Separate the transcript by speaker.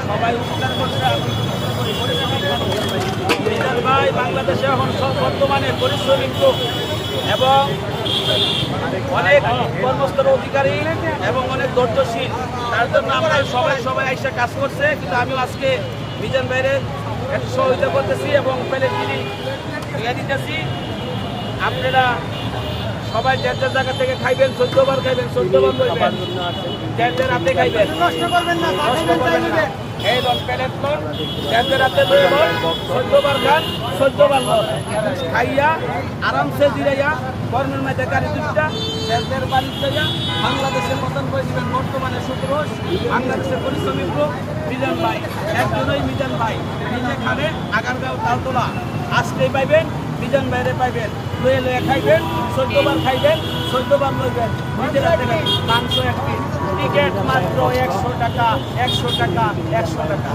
Speaker 1: সবাই উদ্ধার করছে। মিজান ভাই বাংলাদেশে এখন বর্তমানে পরিশ্রমিক লোক এবং অনেক কর্মস্থল অধিকারী এবং অনেক ধৈর্যশীল। তার জন্য আমরা সবাই এসে কাজ করছে, কিন্তু আমি আজকে মিজান ভাইয়ের একটু সহযোগিতা করতেছি এবং প্লেট তিনি দিতেছি। আপনারা সবাই যার যার জায়গা থেকে খাইবেন, 14 বার খাইবেন, 14 বার লইবেন, যার যার হাতে খাইবেন, নষ্ট করবেন না। এই লোন প্লেট লোন যার যার হাতে লই লোন, 14 বার খান, 14 বার লোন খাইয়া আরামসে জিরাইয়া কর্মের মধ্যে গাড়ি দুটা যার যার বাড়ি যাইয়া বাংলাদেশের মতন করে দিবেন। বর্তমানে সুপুরুষ বাংলাদেশের পরিশ্রমিক লোক মিজান ভাই, একজনই মিজান ভাই, নিজে খাবে আগারগাঁও তালতলা। আজকেই পাইবেন মিজান ভাইরে পাইবেন, লয়ে লয়ে খাইবেন, 14 বার খাইবেন, 14 বার লইবেন, নিজের হাতে মাংস একটি টিকিট মাত্র 100 টাকা, 100 টাকা, 100 টাকা।